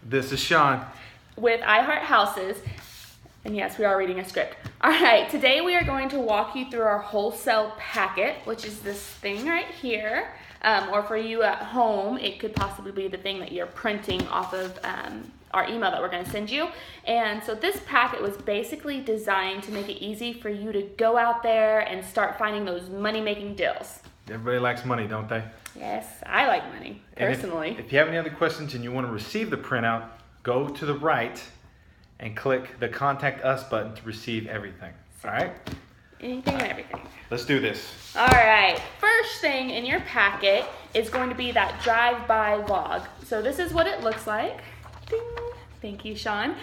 This is Sean. With I Heart Houses. And yes, we are reading a script. All right, today we are going to walk you through our wholesale packet, which is this thing right here. Or for you at home, it could possibly be the thing that you're printing off of our email that we're going to send you. And so this packet was basically designed to make it easy for you to go out there and start finding those money-making deals. Everybody likes money, don't they? Yes, I like money, personally. If you have any other questions and you want to receive the printout, go to the right and click the Contact Us button to receive everything. All right? Anything and everything. Let's do this. All right. First thing in your packet is going to be that drive-by log. So this is what it looks like. Ding. Thank you, Sean.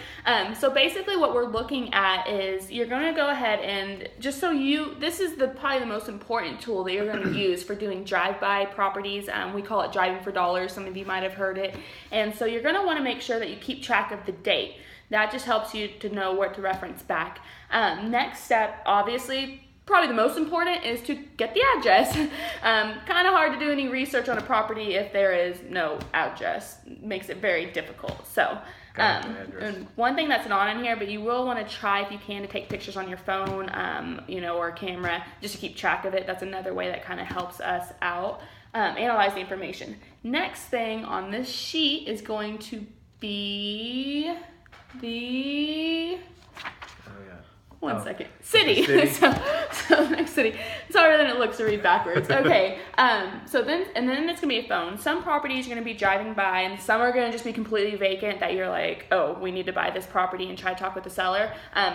So basically what we're looking at is you're going to go ahead and just so this is probably the most important tool that you're going to use for doing drive-by properties. We call it driving for dollars. Some of you might have heard it. And so you're going to want to make sure that you keep track of the date. That just helps you to know where to reference back. Next step, obviously, probably the most important, is to get the address. Kind of hard to do any research on a property if there is no address. Makes it very difficult. So, and one thing that's not in here, but you will want to try if you can to take pictures on your phone, or a camera, just to keep track of it. That's another way that kind of helps us out. Analyze the information. Next thing on this sheet is going to be One second. City. so next city. It's harder than it looks to read backwards. Okay. So then it's gonna be a phone. Some properties you're gonna be driving by, and some are gonna just be completely vacant. That you're like, oh, we need to buy this property, and try to talk with the seller.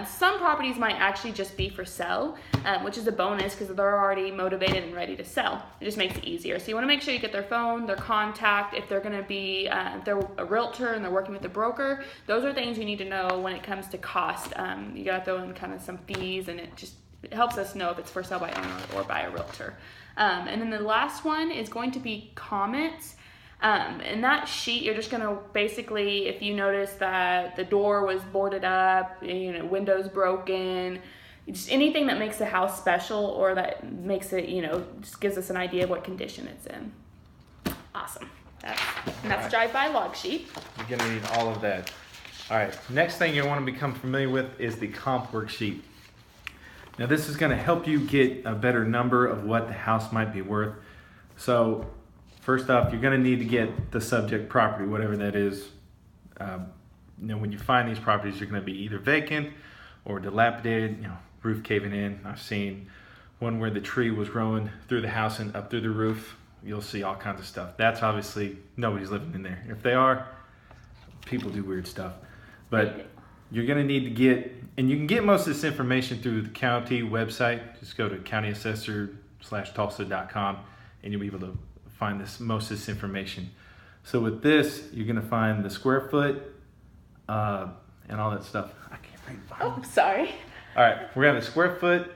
Some properties might actually just be for sale, which is a bonus because they're already motivated and ready to sell. It just makes it easier. So you want to make sure you get their phone, their contact. If they're gonna be, if they're a realtor and they're working with a broker, those are things you need to know when it comes to cost. You gotta throw in kind of some fees, and it helps us know if it's for sale by owner or by a realtor. And then the last one is going to be comments. In that sheet, you're just gonna basically, if you notice that the door was boarded up, windows broken, just anything that makes the house special or that makes it, just gives us an idea of what condition it's in. Awesome. That's drive-by log sheet. You're gonna need all of that. All right, next thing you want to become familiar with is the comp worksheet. Now this is going to help you get a better number of what the house might be worth. So first off, you're going to need to get the subject property, whatever that is. When you find these properties, you're going to be either vacant or dilapidated, roof caving in. I've seen one where the tree was growing through the house and up through the roof. You'll see all kinds of stuff. That's obviously nobody's living in there. If they are, people do weird stuff. But you're going to need to get, and you can get most of this information through the county website. Just go to countyassessor.tulsa.com and you'll be able to find most of this information. So with this, you're going to find the square foot and all that stuff. I can't find it. Oh, sorry. All right, we're going to have the square foot,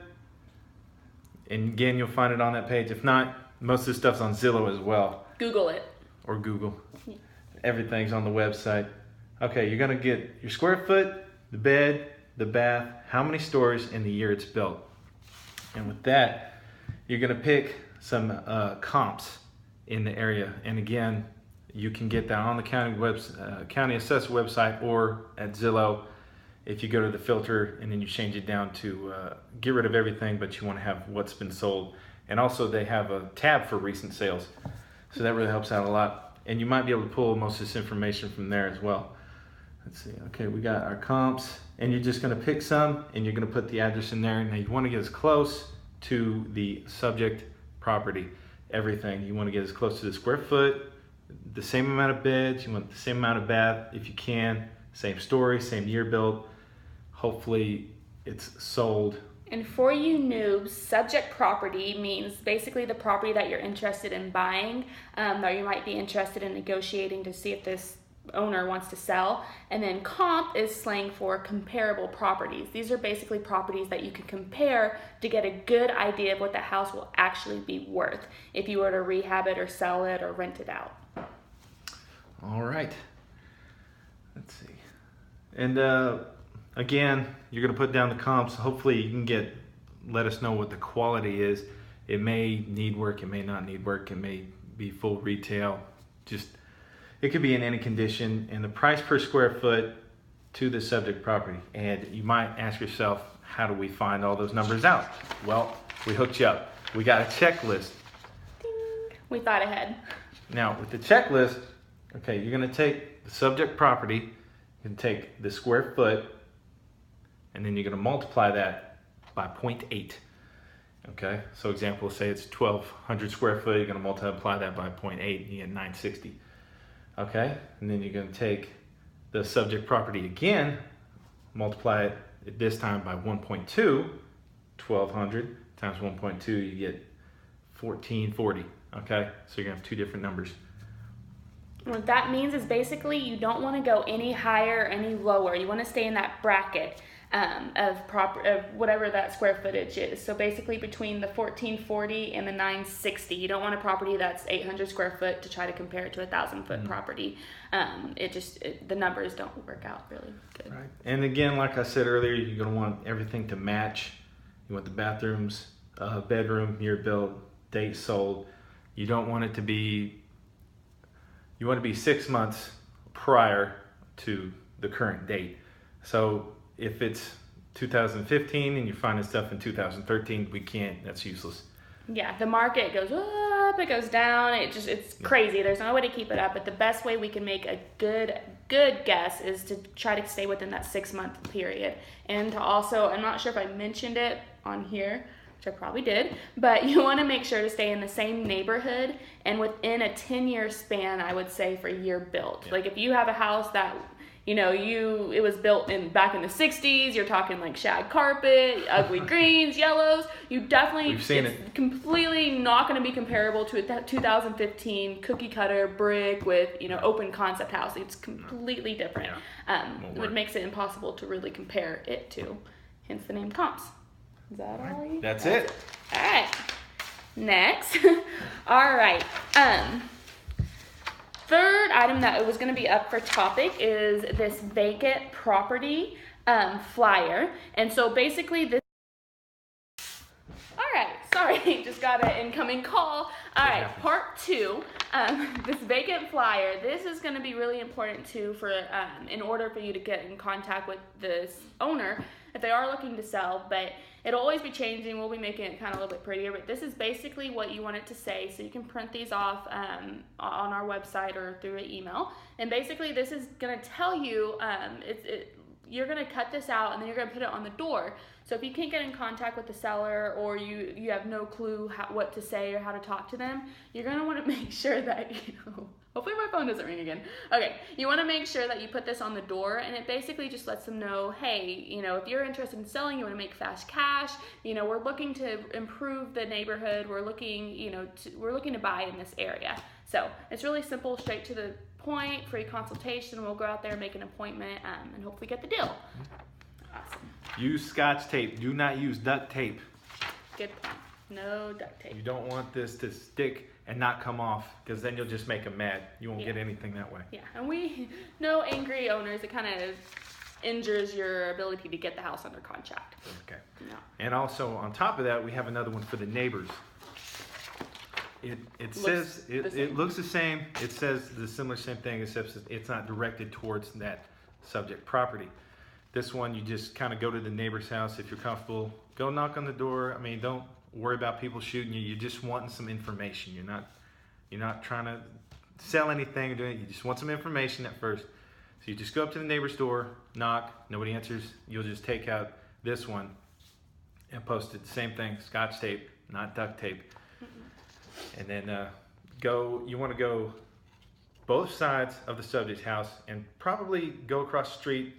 and again, you'll find it on that page. If not, most of this stuff's on Zillow as well. Google it. Or Google. Everything's on the website. Okay, you're gonna get your square foot, the bed, the bath, how many stories, and the year it's built. And with that, you're gonna pick some comps in the area. And again, you can get that on the county assessor website or at Zillow. If you go to the filter and then you change it down to get rid of everything, but you want to have what's been sold. And also they have a tab for recent sales. So that really helps out a lot. And you might be able to pull most of this information from there as well. Let's see, okay, we got our comps, and you're just gonna pick some, and you're gonna put the address in there. Now you wanna get as close to the subject property, everything. You wanna get as close to the square foot, the same amount of beds, you want the same amount of bath if you can, same story, same year built. Hopefully it's sold. And for you noobs, subject property means basically the property that you're interested in buying, or you might be interested in negotiating to see if this owner wants to sell. And then comp is slang for comparable properties. These are basically properties that you can compare to get a good idea of what the house will actually be worth if you were to rehab it or sell it or rent it out. All right. Let's see. And again, you're going to put down the comps. Hopefully you can let us know what the quality is. It may need work, it may not need work, it may be full retail. Just it could be in any condition, and the price per square foot to the subject property. And you might ask yourself, how do we find all those numbers out? Well, we hooked you up. We got a checklist. Ding. We thought ahead. Now, with the checklist, okay, you're going to take the subject property, you can take the square foot, and then you're going to multiply that by 0.8. Okay, so example, say it's 1,200 square foot, you're going to multiply that by 0.8, you get 960. Okay, and then you're going to take the subject property again, multiply it this time by 1.2, 1,200 times 1.2, you get 1,440. Okay, so you're going to have two different numbers. What that means is basically you don't want to go any higher or any lower. You want to stay in that bracket of whatever that square footage is. So basically between the 1,440 and the 960. You don't want a property that's 800 square foot to try to compare it to a 1,000-foot property. The numbers don't work out really good. Right. And again, like I said earlier, you're going to want everything to match. You want the bathrooms, bedroom, year built, date sold. You don't want it to be, you want to be 6 months prior to the current date. So if it's 2015 and you're finding stuff in 2013, we can't, that's useless. Yeah, the market goes up, it goes down, it's crazy. There's no way to keep it up, but the best way we can make a good guess is to try to stay within that 6 month period. And to also, I'm not sure if I mentioned it on here, which I probably did, but you want to make sure to stay in the same neighborhood and within a 10-year span, I would say, for year built. Yeah. Like if you have a house that it was built back in the 60s, you're talking like shag carpet, ugly greens, yellows, you definitely, it's completely not going to be comparable to a 2015 cookie cutter brick with, open concept house. It's completely different. Yeah. What makes it impossible to really compare it to, hence the name comps. Is that all? That's it. All right. Next. All right. Third item that was going to be up for topic is this vacant property flyer. And so basically this. All right. Sorry. Just got an incoming call. All right. Part 2. This vacant flyer. This is going to be really important too in order for you to get in contact with this owner if they are looking to sell, but it'll always be changing. We'll be making it kind of a little bit prettier, but this is basically what you want it to say. So you can print these off on our website or through an email. And basically this is going to tell you, you're going to cut this out and then you're going to put it on the door. So if you can't get in contact with the seller or you have no clue what to say or how to talk to them, you're going to want to make sure that, hopefully my phone doesn't ring again. Okay, you want to make sure that you put this on the door, and it basically just lets them know, hey, if you're interested in selling, you want to make fast cash, we're looking to improve the neighborhood, we're looking, we're looking to buy in this area. So it's really simple, straight to the point, free consultation. We'll go out there, make an appointment, and hopefully get the deal. Awesome. Use Scotch tape. Do not use duct tape. Good point. No duct tape. You don't want this to stick and not come off, because then you'll just make them mad. You won't get anything that way. Yeah, and we know angry owners, it kind of injures your ability to get the house under contract. Okay. Yeah. And also on top of that, we have another one for the neighbors. It looks the same. It says the same thing, except it's not directed towards that subject property. This one, you just kind of go to the neighbor's house. If you're comfortable, go knock on the door. I mean, don't worry about people shooting you. You're just wanting some information. You're not trying to sell anything or do anything. You just want some information at first. So you just go up to the neighbor's door, knock, nobody answers. You'll just take out this one and post it. Same thing, Scotch tape, not duct tape. And then you want to go both sides of the subject house and probably go across the street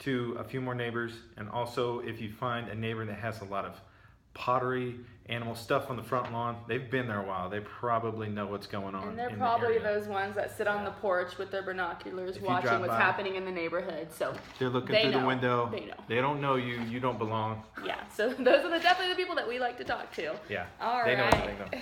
to a few more neighbors. And also, if you find a neighbor that has a lot of pottery, animal stuff on the front lawn, they've been there a while. They probably know what's going on. And they're probably those ones that sit on the porch with their binoculars watching what's happening in the neighborhood. So they're looking through the window. They know. They don't know you. You don't belong. Yeah. So those are definitely the people that we like to talk to. Yeah. All right. They know everything though.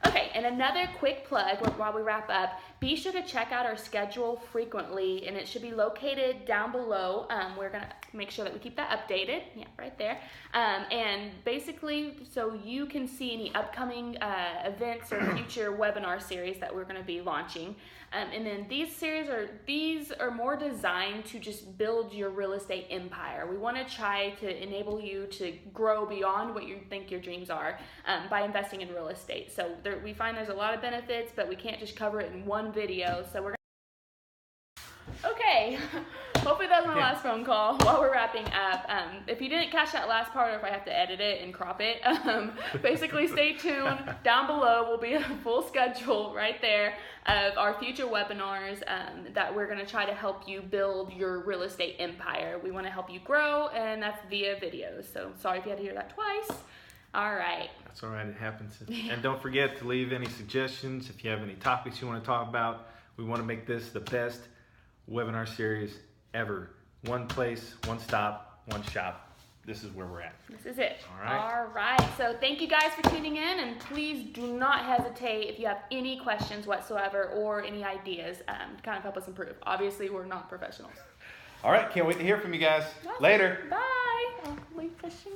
Okay, and another quick plug while we wrap up, be sure to check out our schedule frequently, and it should be located down below. We're going to make sure that we keep that updated. Yeah, right there. And basically, so you can see any upcoming events or future webinar series that we're going to be launching. And then these are more designed to just build your real estate empire. We want to try to enable you to grow beyond what you think your dreams are by investing in real estate. So we find there's a lot of benefits, but we can't just cover it in one video. So we're okay. Hopefully that was my last phone call while we're wrapping up. If you didn't catch that last part, or if I have to edit it and crop it, basically stay tuned. Down below will be a full schedule right there of our future webinars that we're going to try to help you build your real estate empire. We want to help you grow, and that's via videos. So sorry if you had to hear that twice. All right. That's all right. It happens. And don't forget to leave any suggestions. If you have any topics you want to talk about, we want to make this the best webinar series ever. One place, one stop, one shop. This is where we're at. This is it. All right. All right. So thank you guys for tuning in, and please do not hesitate if you have any questions whatsoever or any ideas to kind of help us improve. Obviously, we're not professionals. All right. Can't wait to hear from you guys. Later. Bye. I'll leave fishing.